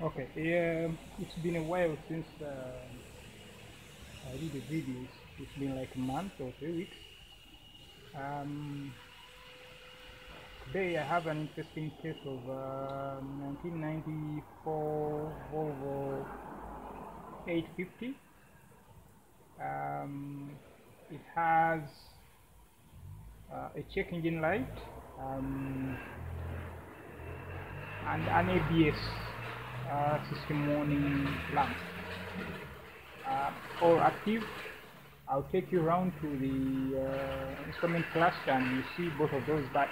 Okay, yeah, it's been a while since I did a video. It's been like a month or 3 weeks. Um, Today I have an interesting case of 1994 Volvo 850. It has a check engine light and an ABS system warning lamp. All active. I'll take you around to the instrument cluster and you see both of those, but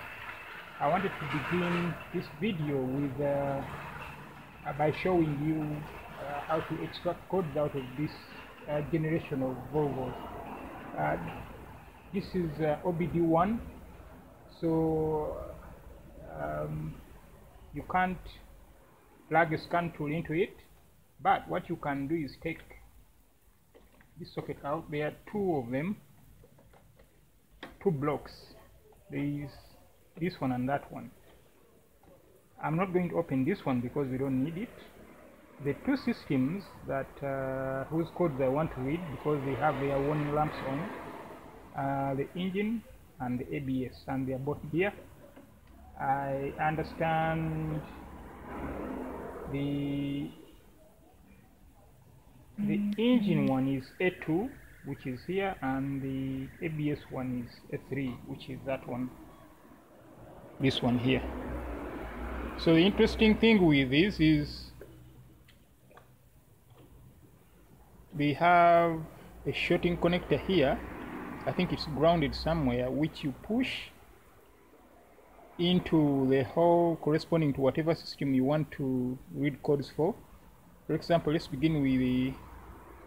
I wanted to begin this video with by showing you how to extract codes out of this generation of Volvos. This is OBD1, so you can't plug a scan tool into it, but what you can do is take this socket out. There are two of them, two blocks. There is this one and that one. I'm not going to open this one because we don't need it. The two systems that whose codes I want to read, because they have their warning lamps on, the engine and the ABS, and they are both here. I understand the engine one is A2, which is here, and the ABS one is A3, which is that one, this one here. So the interesting thing with this is they have a shorting connector here. I think it's grounded somewhere, which you push into the hole corresponding to whatever system you want to read codes for. For example, let's begin with the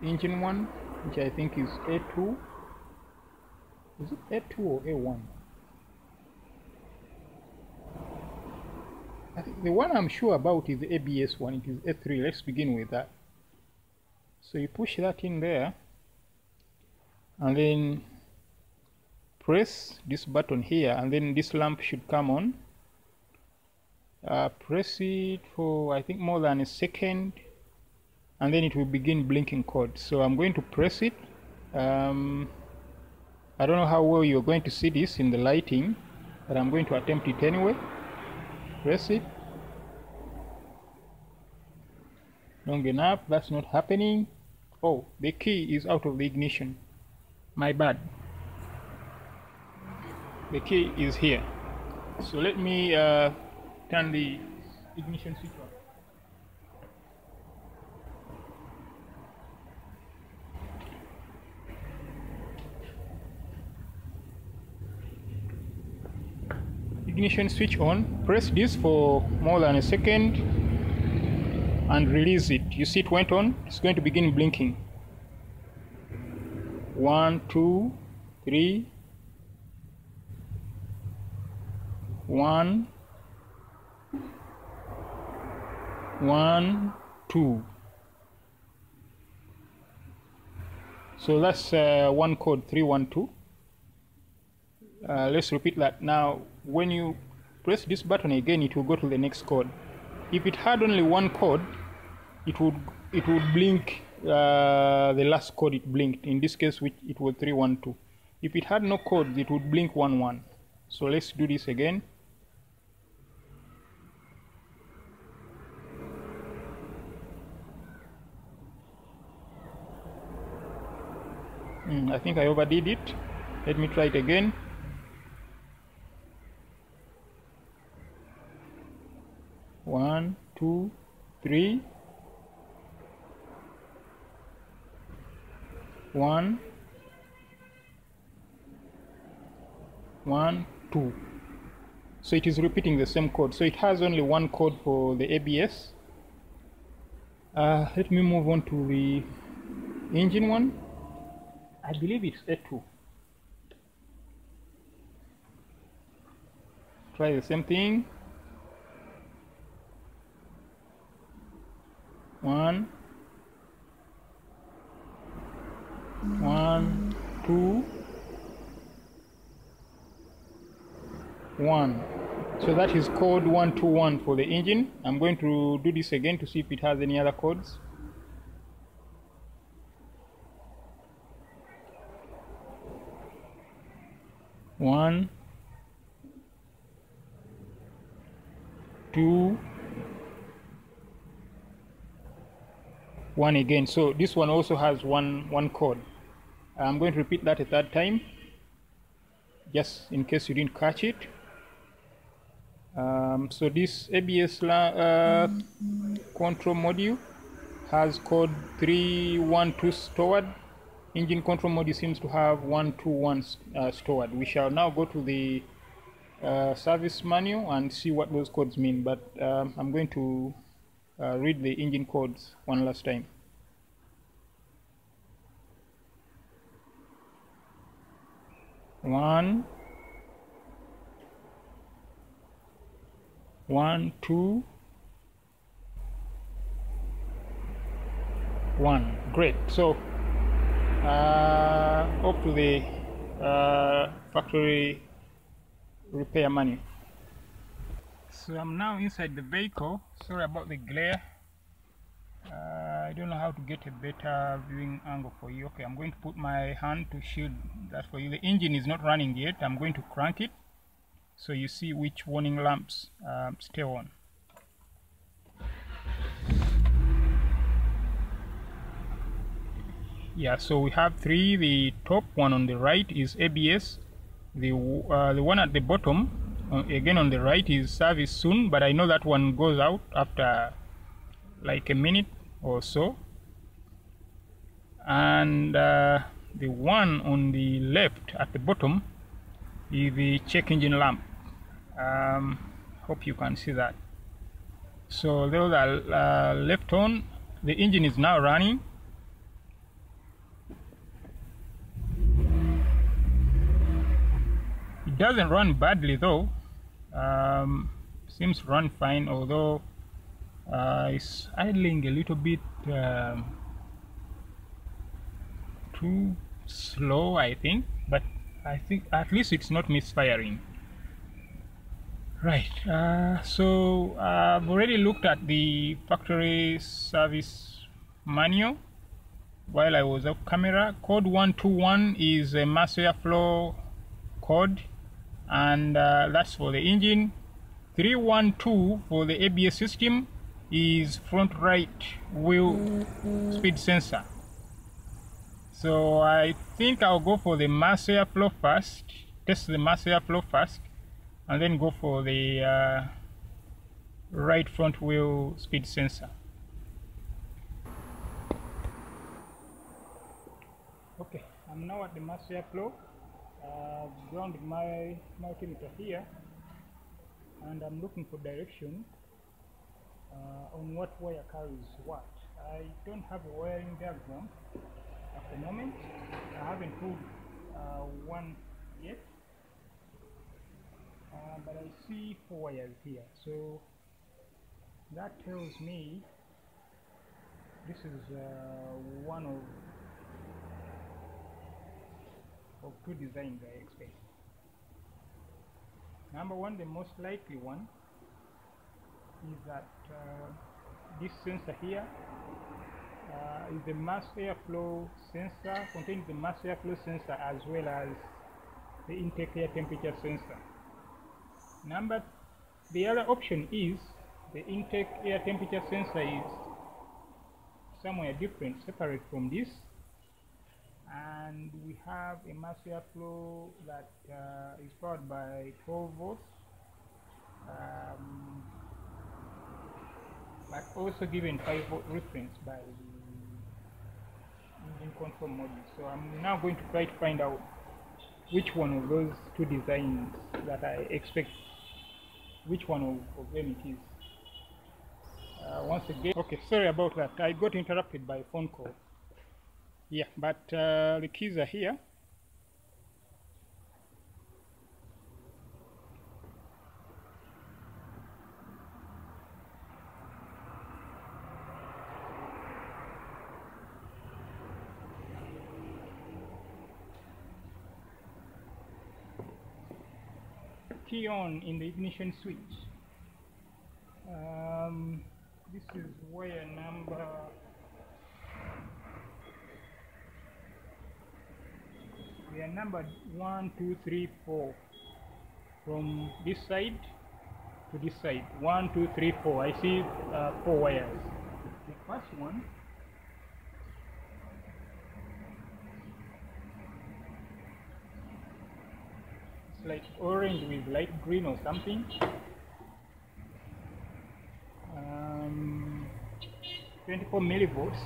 engine one, which I think is A2. Is it A2 or A1? I think the one I'm sure about is the ABS one. It is A3. Let's begin with that. So you push that in there and then press this button here, and then this lamp should come on. Press it for I think more than a second, and then it will begin blinking code. So I'm going to press it. I don't know how well you're going to see this in the lighting, but I'm going to attempt it anyway. Press it. Long enough. That's not happening. Oh, the key is out of the ignition. My bad. The key is here. So let me turn the ignition switch on. Ignition switch on. Press this for more than a second and release it. You see it went on. It's going to begin blinking. 1, 2, 3. 1, 1, 2. So that's one code, 312. Let's repeat that. Now when you press this button again, it will go to the next code. If it had only one code, it would blink the last code it blinked. In this case, which it was 312. If it had no code, it would blink 11. So let's do this again. I think I overdid it. Let me try it again. One, 2, 3. 1, 1, 2. So it is repeating the same code. So it has only one code for the ABS. Let me move on to the engine one. I believe it's A2. Try the same thing. 1, 1, 2, 1. So that is code 121 for the engine. I'm going to do this again to see if it has any other codes. One, two, one again. So this one also has one code. I'm going to repeat that a third time, just in case you didn't catch it. So this ABS control module has code 312 stored. Engine control module seems to have 121 stored. We shall now go to the service manual and see what those codes mean, but I'm going to read the engine codes one last time. One, 2, 1. Great. So up to the factory repair manual. So I'm now inside the vehicle. Sorry about the glare. I don't know how to get a better viewing angle for you. Okay, I'm going to put my hand to shield that for you. The engine is not running yet. I'm going to crank it so you see which warning lamps stay on. Yeah, so we have 3. The top one on the right is ABS. The one at the bottom, again on the right, is service soon, but I know that one goes out after like a minute or so. And the one on the left at the bottom is the check engine lamp. Hope you can see that. So those are left on. The engine is now running. It doesn't run badly though. Seems to run fine, although it's idling a little bit too slow, I think, but I think at least it's not misfiring. Right, so I've already looked at the factory service manual while I was off camera. Code 121 is a mass airflow code, and that's for the engine. 312 for the ABS system is front right wheel speed sensor. So I think I'll go for the mass airflow first, test the mass airflow first, and then go for the right front wheel speed sensor. Okay, I'm now at the mass airflow. I've ground my multimeter here, and I'm looking for direction on what wire carries what. I don't have a wiring diagram at the moment. I haven't pulled one yet, but I see 4 wires here, so that tells me this is one of 2 designs I expect. Number 1, the most likely one, is that this sensor here is the mass airflow sensor, contains the mass airflow sensor as well as the intake air temperature sensor. The other option is the intake air temperature sensor is somewhere different, separate from this, and we have a mass airflow that is powered by 12 volts, but also given 5 volt reference by the engine control module. So I'm now going to try to find out which one of those 2 designs that I expect, which one of them it is. Once again, okay, sorry about that. I got interrupted by a phone call. Yeah, but the keys are here. key on in the ignition switch. This is wire number, we are numbered 1, 2, 3, 4 from this side to this side. 1, 2, 3, 4. I see 4 wires. The first one is like orange with light green or something. 24 millivolts.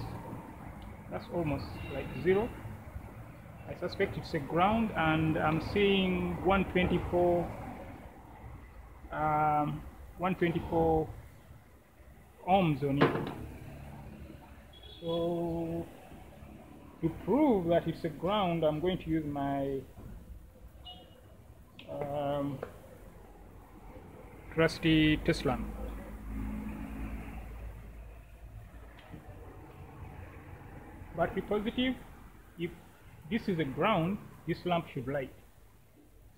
That's almost like 0. I suspect it's a ground, and I'm seeing 124 ohms on it. So to prove that it's a ground, I'm going to use my trusty test lamp. But be positive, if this is a ground, this lamp should light,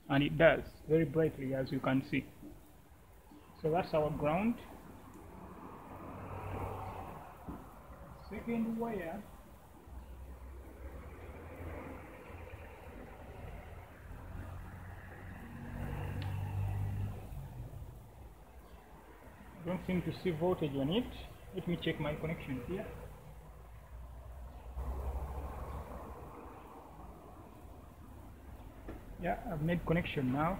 and it does very brightly, as you can see. So that's our ground. Second wire, don't seem to see voltage on it. Let me check my connection here. Yeah, I've made connection now.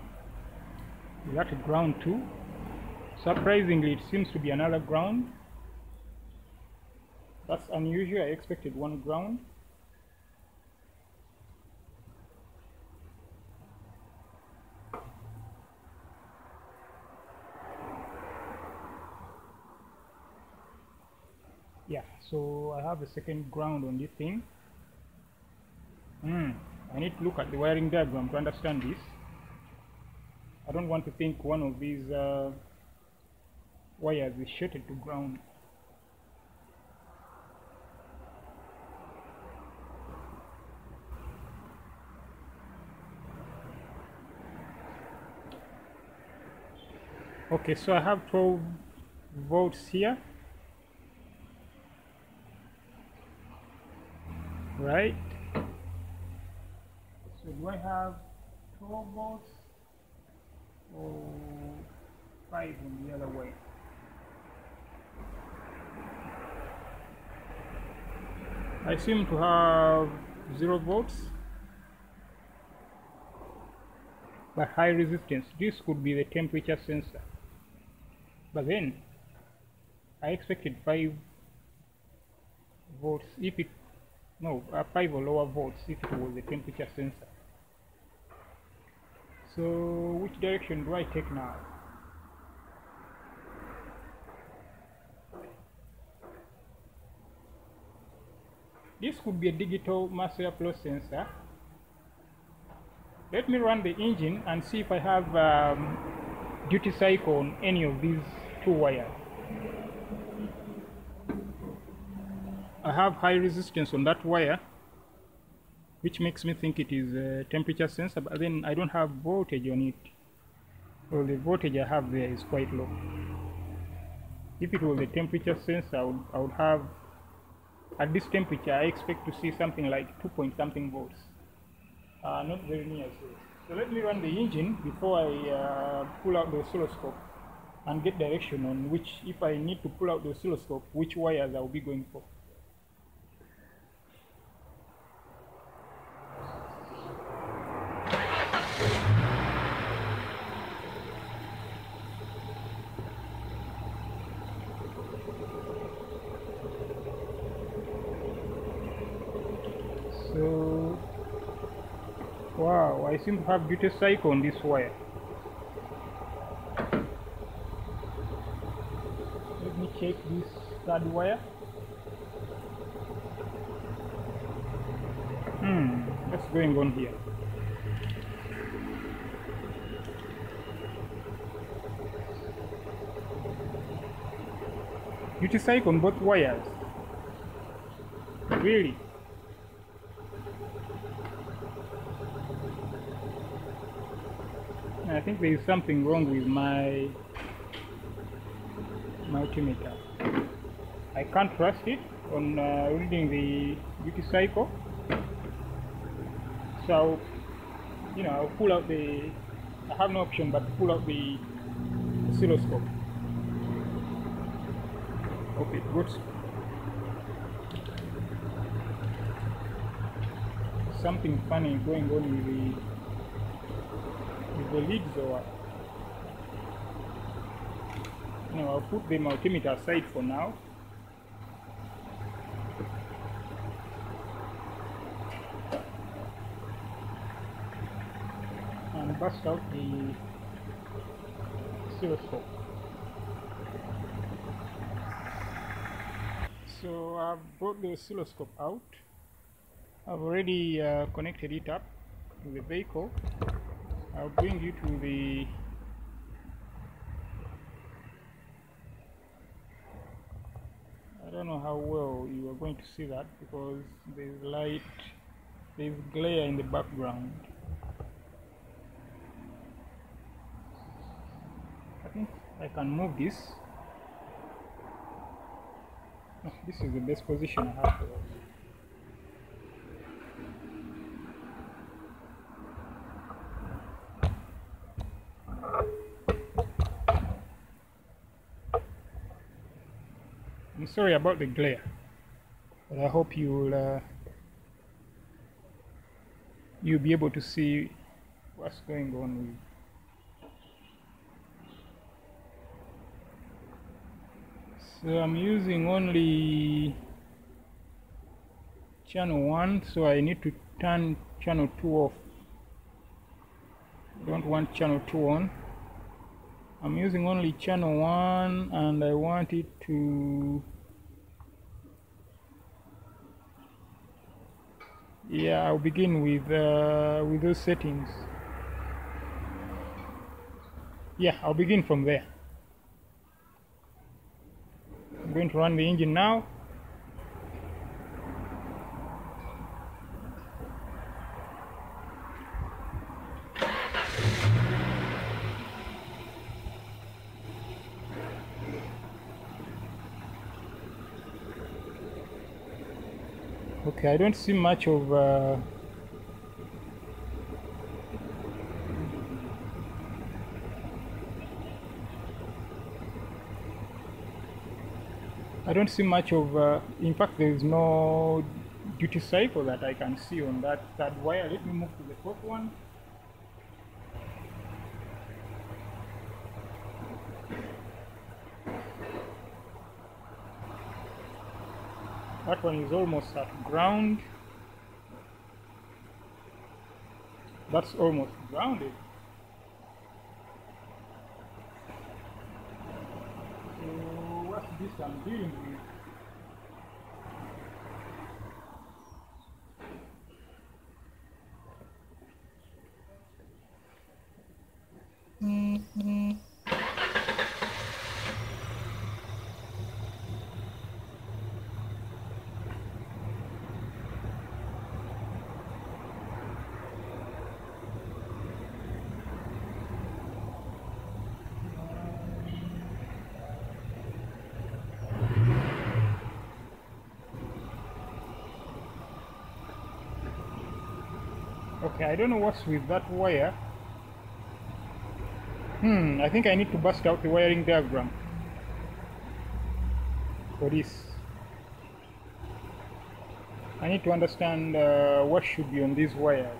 We got a ground too. Surprisingly, it seems to be another ground. That's unusual. I expected one ground. Yeah, so I have a second ground on this thing. I need to look at the wiring diagram to understand this. I don't want to think one of these wires is shorted to ground. Okay, so I have 12 volts here, right? So do I have 12 volts or 5 on the other way? I seem to have 0 volts, but high resistance. This could be the temperature sensor. But then I expected 5 volts if it, no, 5 or lower volts if it was the temperature sensor. So which direction do I take now? This could be a digital mass airflow sensor. Let me run the engine and see if I have duty cycle on any of these 2 wires. I have high resistance on that wire, which makes me think it is a temperature sensor, but then I don't have voltage on it. Well, the voltage I have there is quite low. If it was a temperature sensor, I would have, at this temperature, I expect to see something like 2 point something volts. Not very near. So let me run the engine before I pull out the oscilloscope and get direction on which, if I need to pull out the oscilloscope, which wires I will be going for. So, wow, I seem to have duty cycle on this wire. Let me check this 3rd wire. What's going on here? Duty cycle on both wires. Really? I think there is something wrong with my multimeter. I can't trust it on reading the duty cycle, so I'll pull out I have no option but to pull out the oscilloscope. Okay, good. Something funny going on with the leads, or I'll put the multimeter aside for now. And bust out the oscilloscope. So I've brought the oscilloscope out. I've already connected it up to the vehicle. I'll bring you to the I don't know how well you are going to see that because there's light, there's glare in the background. I think I can move this. Oh, this is the best position I have for it. I'm sorry about the glare, but I hope you'll be able to see what's going on with. So I'm using only channel 1, so I need to turn channel 2 off. I don't want channel 2 on. I'm using only channel 1 and I want it to, yeah, I'll begin with those settings. Yeah, I'll begin from there. I'm going to run the engine now. Okay, I don't see much of in fact there is no duty cycle that I can see on that third wire. Let me move to the fourth one. That one is almost at ground. That's almost grounded. So what's this I'm dealing with? Okay, I don't know what's with that wire. I think I need to bust out the wiring diagram for this. I need to understand what should be on these wires.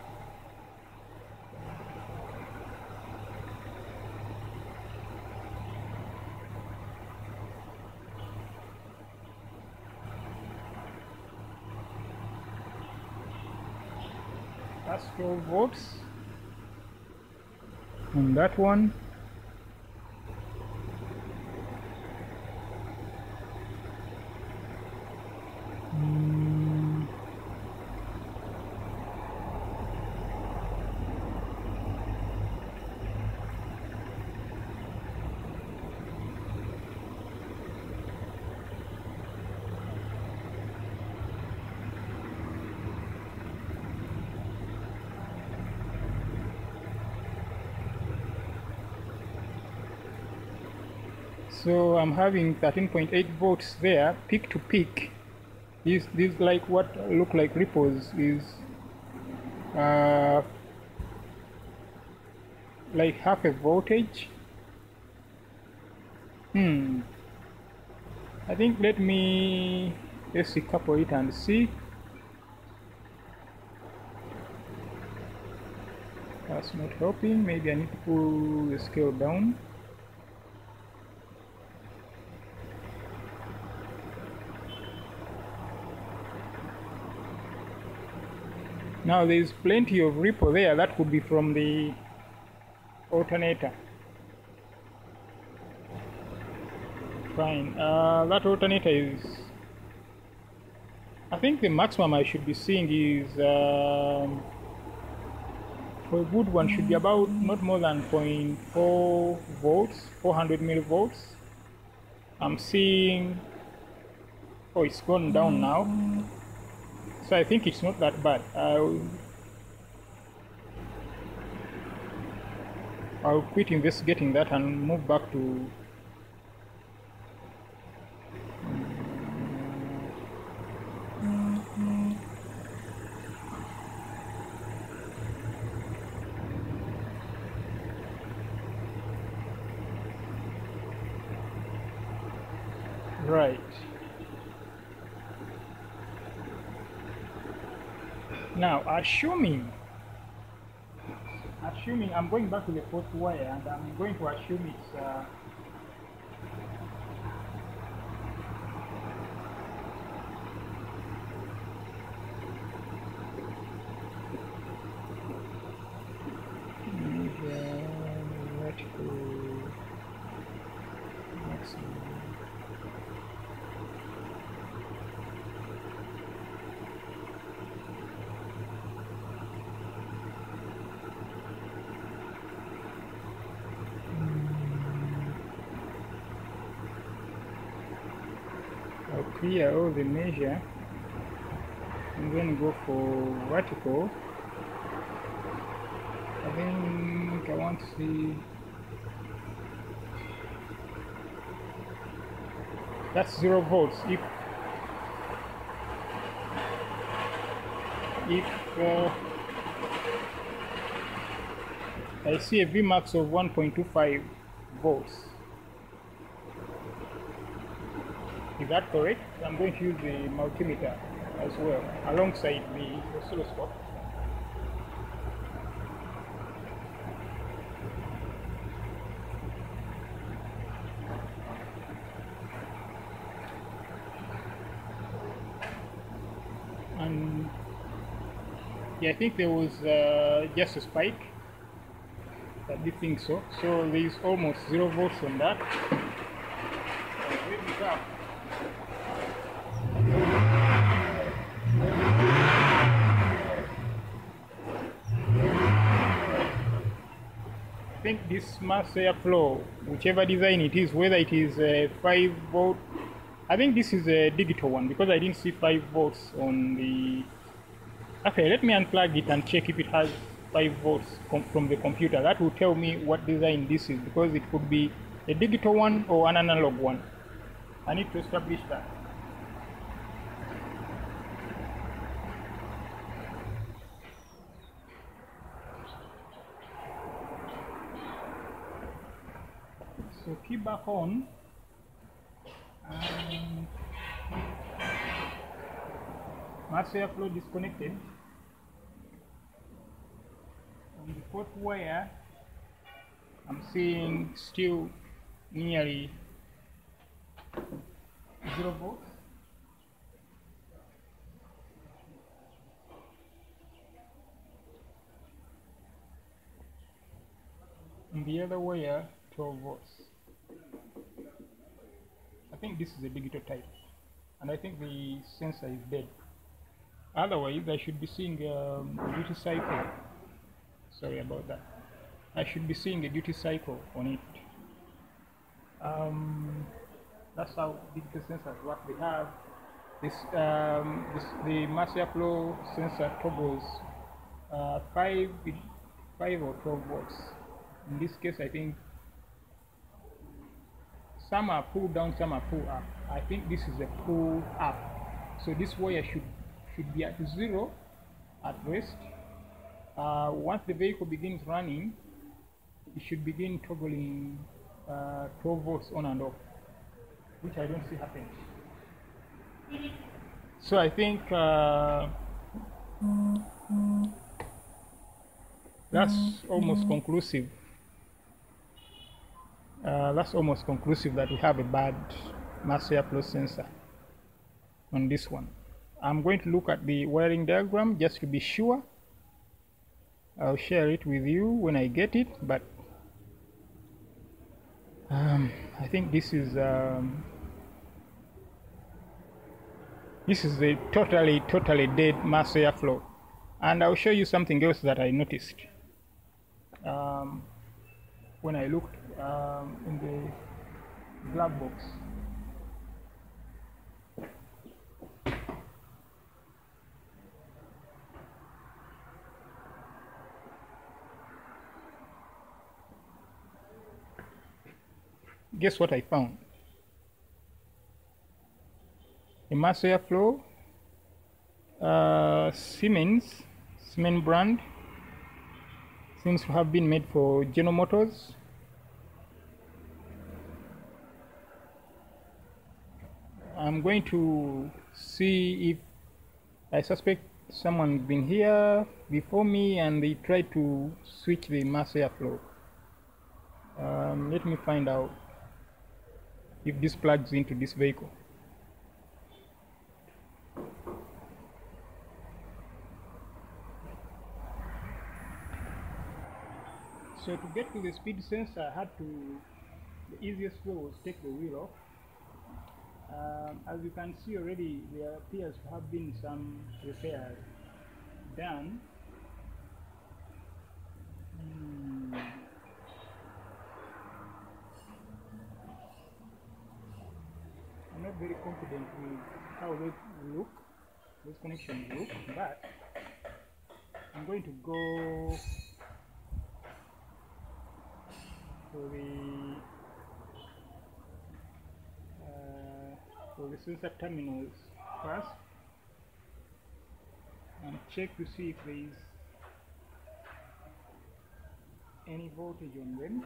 That's 12 volts on that one. So I'm having 13.8 volts there, peak to peak. These like what look like ripples is like half a voltage. I think let's decouple it and see. That's not helping. Maybe I need to pull the scale down. Now there is plenty of ripple there. That could be from the alternator. Fine. That alternator is, I think the maximum I should be seeing is for a good one should be about not more than 0.4 volts, 400 millivolts. I'm seeing, oh, it's gone down now. So I think it's not that bad. I'll quit investigating that and move back to right. Now, assuming I'm going back to the fourth wire, and I'm going to assume it's vertical maximum. I'll clear all the measure and then go for vertical. I think I want to see, that's 0 volts. If I see a Vmax of 1.25 volts. Is that correct? I'm going to use the multimeter as well alongside the oscilloscope. And yeah, I think there was just a spike. I did think so. So there is almost 0 volts on that. I think this mass airflow, whichever design it is, whether it is a 5 volt, I think this is a digital one because I didn't see 5 volts on the. Okay, let me unplug it and check if it has 5 volts from the computer. That will tell me what design this is, because it could be a digital one or an analog one. I need to establish that. So key back on, and mass airflow disconnected. On the fourth wire, I'm seeing still nearly 0 volts. On the other wire, 12 volts. I think this is a digital type, and I think the sensor is dead. Otherwise, I should be seeing a duty cycle. Sorry about that. I should be seeing a duty cycle on it. That's how digital sensors work. They have this, the mass airflow sensor toggles 5 or 12 volts. In this case, I think some are pulled down, some are pulled up. I think this is a pull up, so this wire should be at 0 at rest. Once the vehicle begins running, it should begin toggling 12 volts on and off, which I don't see happening. So I think that's almost conclusive. That's almost conclusive that we have a bad mass airflow sensor on this one. I'm going to look at the wiring diagram just to be sure. I'll share it with you when I get it, but I think this is a totally dead mass airflow. And I'll show you something else that I noticed when I looked in the glove box. Guess what I found? A mass airflow Siemens brand seems to have been made for General Motors. I'm going to see if I suspect someone's been here before me and they tried to switch the mass airflow. Let me find out if this plugs into this vehicle. So to get to the speed sensor, the easiest way was take the wheel off. As you can see already, there appears to have been some repairs done. I'm not very confident with how those connections look, but I'm going to go for the sensor terminals first and check to see if there is any voltage on them.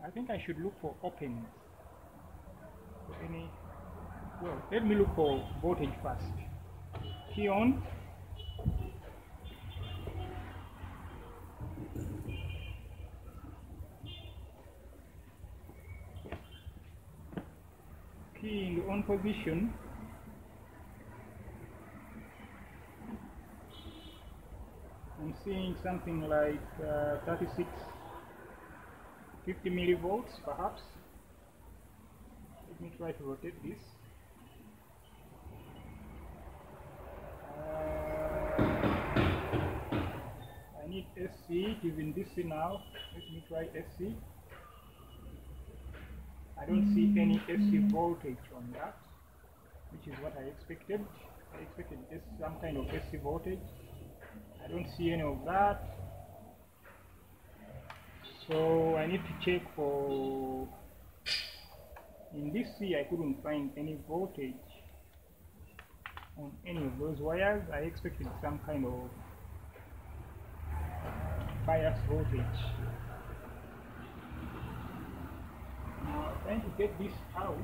I think I should look for openings. Well, let me look for voltage first. Key on. Key in the on position. I'm seeing something like 50 millivolts perhaps. Let me try to rotate this. I need SC. It is in DC now. Let me try SC. I don't see any SC voltage on that, which is what I expected. I expected some kind of SC voltage. I don't see any of that. So I need to check for, in DC I couldn't find any voltage on any of those wires. I expected some kind of bias voltage. Now trying to get this out,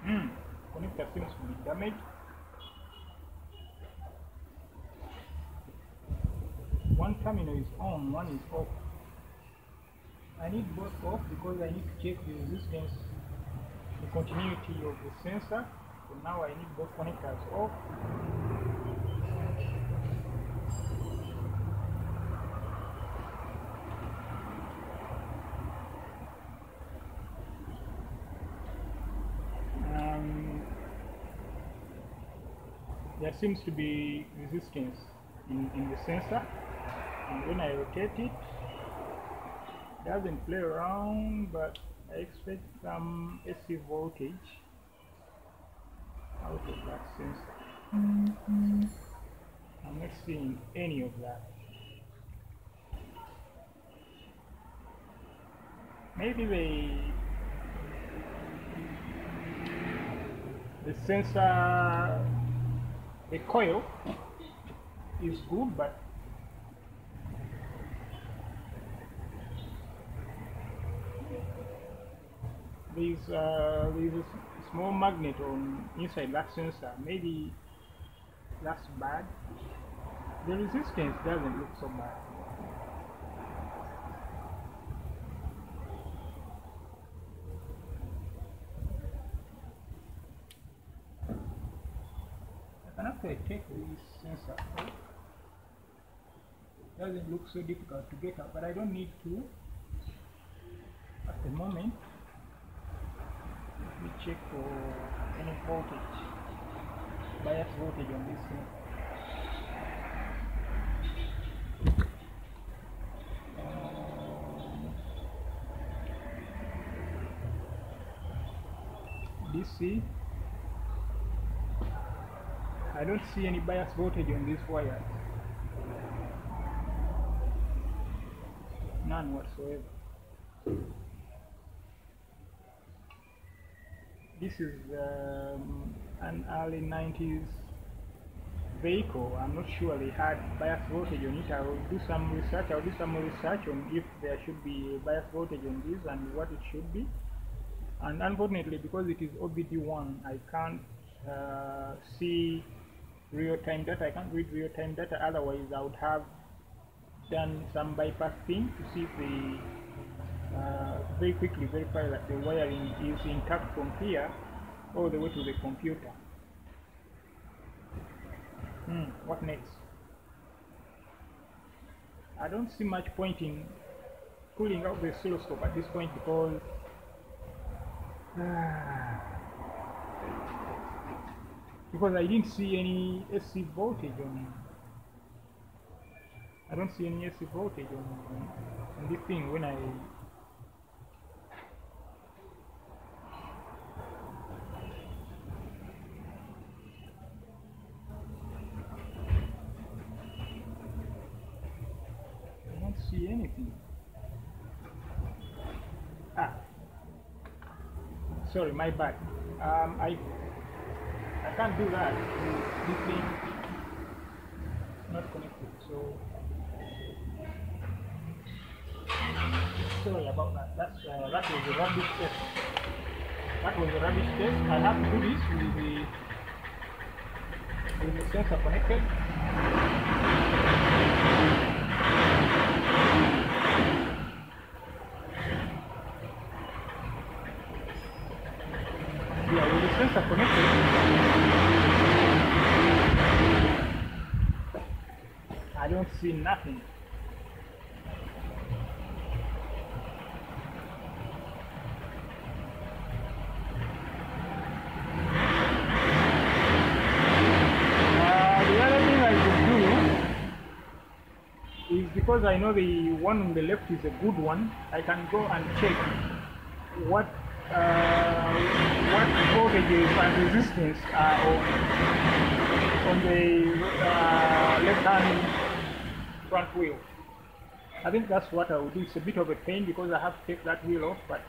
connector seems to be damaged. One terminal is on, one is off. I need both off because I need to check the resistance, the continuity of the sensor. So now I need both connectors off. There seems to be resistance in the sensor. And when I rotate it, doesn't play around, but I expect some AC voltage out of that sensor. I'm not seeing any of that. maybe the sensor, the coil is good, but there's a small magnet on inside that sensor. Maybe that's bad. The resistance doesn't look so bad. I can actually take this sensor out. Doesn't look so difficult to get out, but I don't need to at the moment. Let me check for any voltage, bias voltage on this thing. DC. I don't see any bias voltage on this wire. None whatsoever. This is an early 90s vehicle. I'm not sure they had bias voltage on it. I'll do some research. I'll do some more research on if there should be bias voltage on this and what it should be. And unfortunately, because it is OBD1, I can't see real-time data. I can't read real-time data. Otherwise, I would have done some bypass thing to see if they very quickly verify that the wiring is intact from here all the way to the computer. What next? I don't see much point in pulling out the oscilloscope at this point because I didn't see any AC voltage on. I don't see any AC voltage on this thing when I. See anything. Sorry, my bad. I can't do that. This thing is not connected, so sorry about that. That was a rubbish test. That was a rubbish test. I have to do this with the sensor connected. Yeah, with the sensor connected, I don't see nothing. The other thing I could do is, because I know the one on the left is a good one, I can go and check what voltages and resistance are on the left-hand front wheel. I think that's what I will do. It's a bit of a pain because I have to take that wheel off, but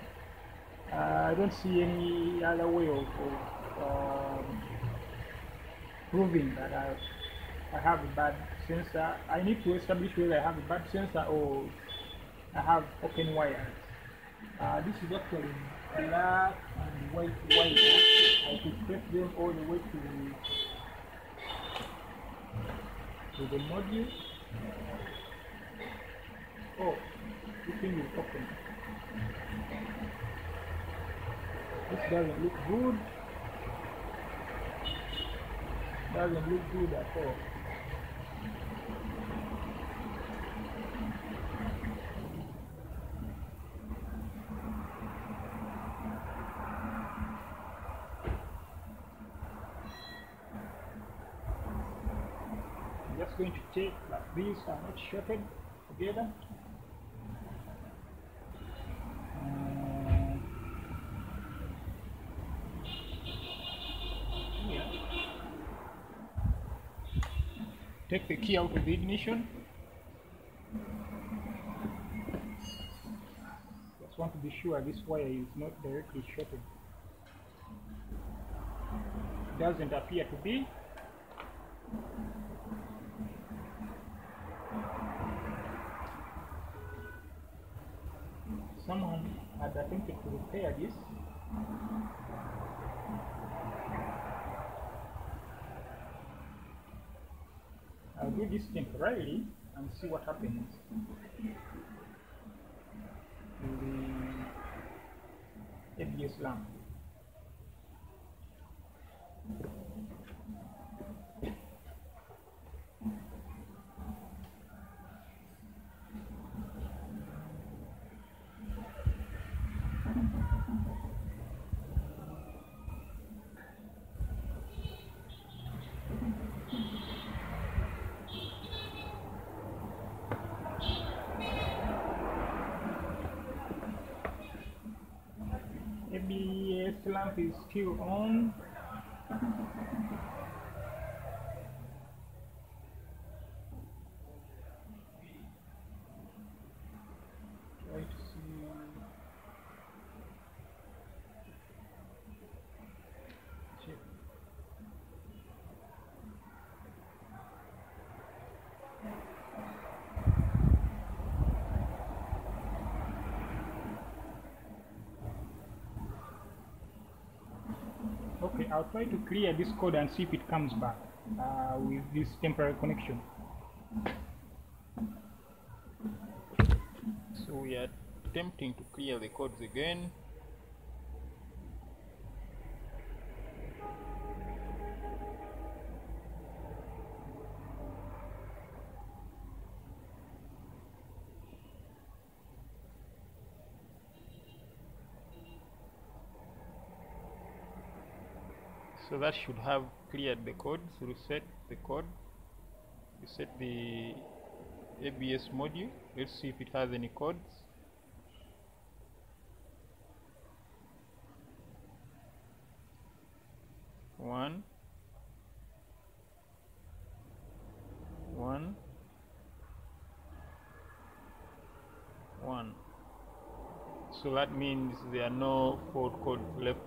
I don't see any other way of proving that I have a bad sensor. I need to establish whether I have a bad sensor or I have open wires. This is actually black and white wire. I could press them all the way to the module. Oh, this thing is open. This doesn't look good. Doesn't look good at all. Just going to check that these are not shorted together. Here. Take the key out of the ignition. Just just want to be sure this wire is not directly shorted. It doesn't appear to be. Someone had attempted to repair this. I'll do this temporarily and see what happens to the ABS lamp. ABS lamp is still on. Try to see. Check. Okay, I'll try to clear this code and see if it comes back with this temporary connection. So we are attempting to clear the codes again. So that should have cleared the code. So reset the code, reset the ABS module. Let's see if it has any codes. One. So that means there are no fault codes left.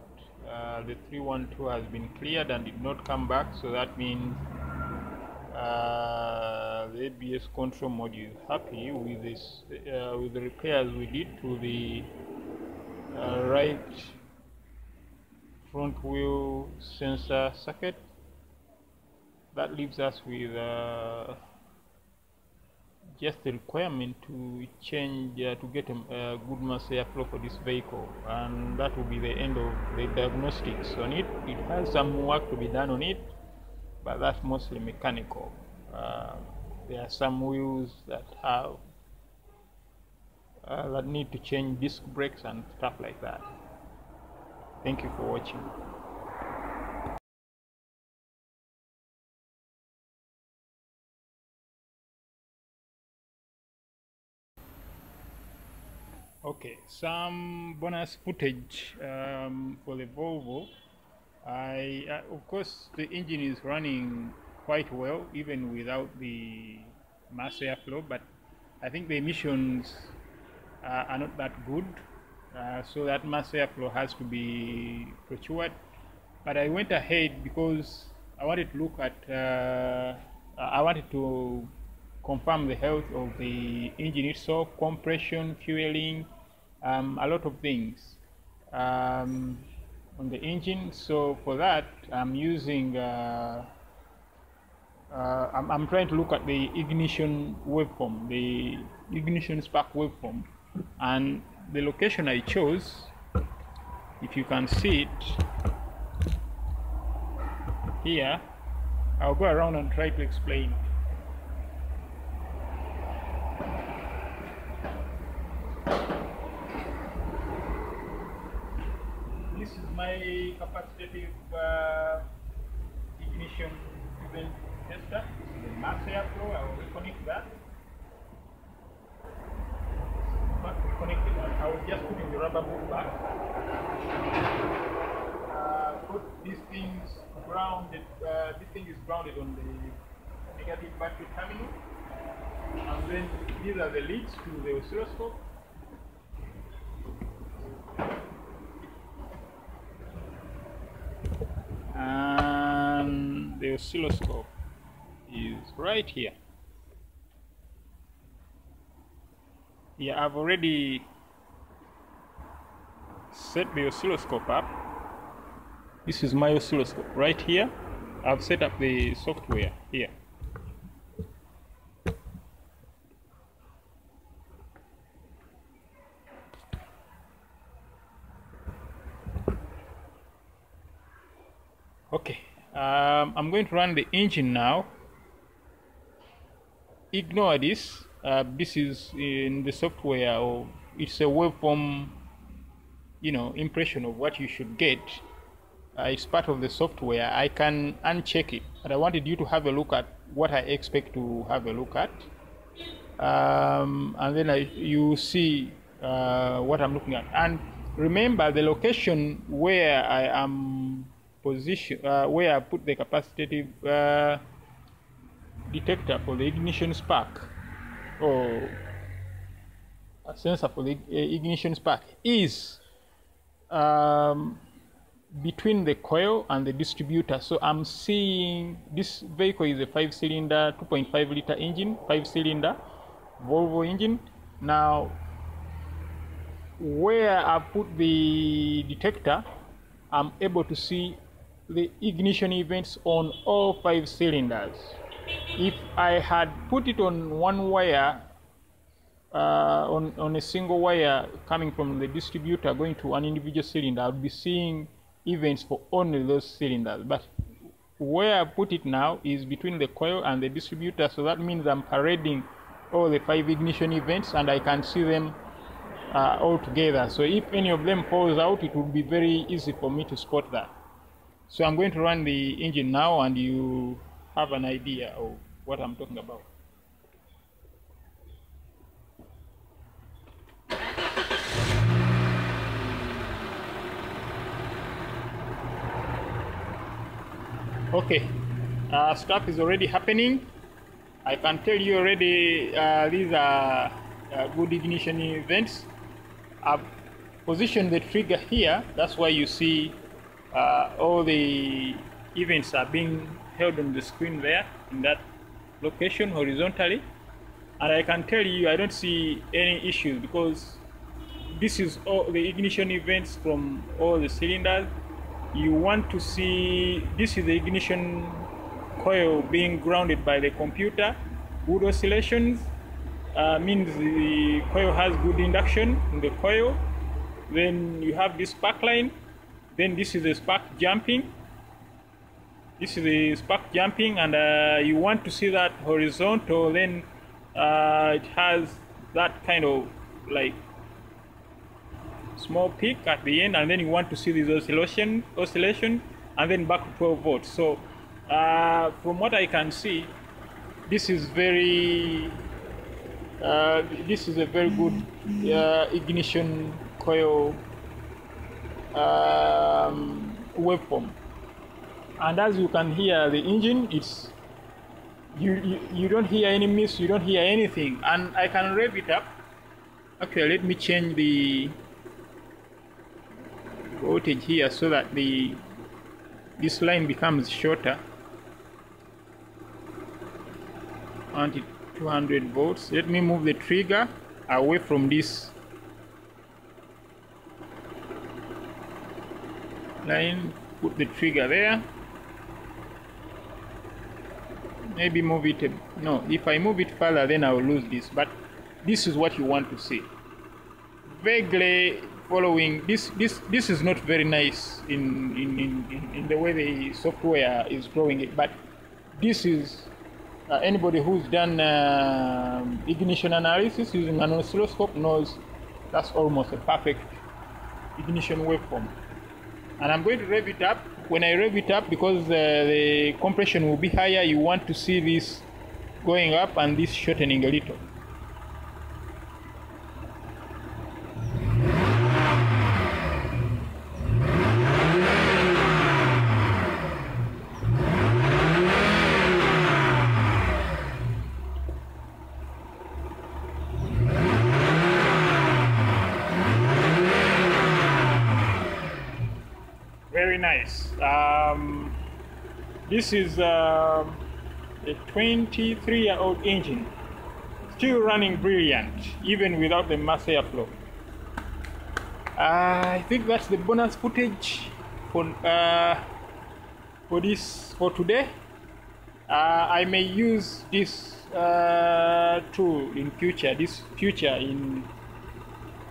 The 312 has been cleared and did not come back, so that means the ABS control module is happy with this, with the repairs we did to the right front wheel sensor circuit. That leaves us with just the requirement to change to get a good mass airflow for this vehicle, and that will be the end of the diagnostics on it. It has some work to be done on it, but that's mostly mechanical. There are some wheels that have that need to change disc brakes and stuff like that. Thank you for watching. Okay, some bonus footage for the Volvo. Of course, the engine is running quite well even without the mass airflow, but I think the emissions are not that good, so that mass airflow has to be procured. But I went ahead because I wanted to look at I wanted to confirm the health of the engine itself, compression, fueling, a lot of things on the engine. So for that, I'm using I'm trying to look at the ignition waveform, the ignition spark waveform, and the location I chose, if you can see it here, I'll go around and try to explain. This is my capacitive ignition event tester. This is the mass airflow. I will reconnect that. Not reconnected. I will just put in the rubber boot back. Put these things grounded. This thing is grounded on the negative battery terminal, and then these are the leads to the oscilloscope. oscilloscope is right here. Yeah, I've already set the oscilloscope up. This is my oscilloscope right here. I've set up the software here. Okay, I'm going to run the engine now. Ignore this. This is in the software, or it's a waveform, you know, impression of what you should get. It's part of the software. I can uncheck it, but I wanted you to have a look at what I expect to have a look at, and then you see what I'm looking at. And remember the location where I am positioned, where I put the capacitive detector for the ignition spark, or a sensor for the ignition spark, is between the coil and the distributor. So I'm seeing this vehicle is a 5-cylinder 2.5 liter engine, 5-cylinder Volvo engine. Now where I put the detector, I'm able to see the ignition events on all 5 cylinders. If I had put it on one wire, on a single wire coming from the distributor going to an individual cylinder, I would be seeing events for only those cylinders. But where I put it now is between the coil and the distributor, so that means I'm parading all the 5 ignition events and I can see them all together. So if any of them falls out, it would be very easy for me to spot that. So I'm going to run the engine now and you have an idea of what I'm talking about. Okay, stuff is already happening. I can tell you already these are good ignition events. I've positioned the trigger here. That's why you see all the events are being held on the screen there in that location horizontally. And I can tell you I don't see any issues because this is all the ignition events from all the cylinders. You want to see, this is the ignition coil being grounded by the computer. Good oscillations means the coil has good induction in the coil. Then you have this spark line. Then this is the spark jumping. This is the spark jumping, and you want to see that horizontal. Then it has that kind of like small peak at the end, and then you want to see this oscillation, and then back to 12 volts. So from what I can see, this is very this is a very good ignition coil waveform. And as you can hear the engine, it's you don't hear any miss, you don't hear anything. And I can rev it up. Okay, let me change the voltage here so that this line becomes shorter. 200 volts. Let me move the trigger away from this line. Put the trigger there. Maybe move it. No, if I move it further, then I will lose this. But this is what you want to see. Vaguely following this is not very nice in the way the software is drawing it, but this is anybody who's done ignition analysis using an oscilloscope knows that's almost a perfect ignition waveform. And I'm going to rev it up. When I rev it up, because the compression will be higher, you want to see this going up and this shortening a little. Very nice. This is a 23-year-old engine, still running brilliant, even without the mass airflow. I think that's the bonus footage for today. I may use this tool in future. In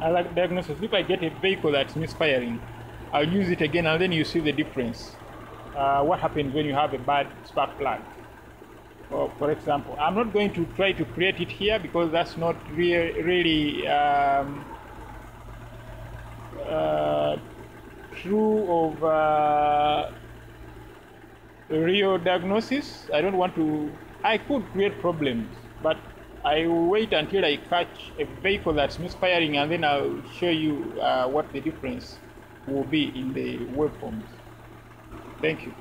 other diagnosis. If I get a vehicle that's misfiring, I'll use it again, and then you see the difference. What happens when you have a bad spark plug? Or, for example, I'm not going to try to create it here because that's not really true of real diagnosis. I don't want to. I could create problems, but I will wait until I catch a vehicle that's misfiring, and then I'll show you what the difference will be in the waveforms. Thank you.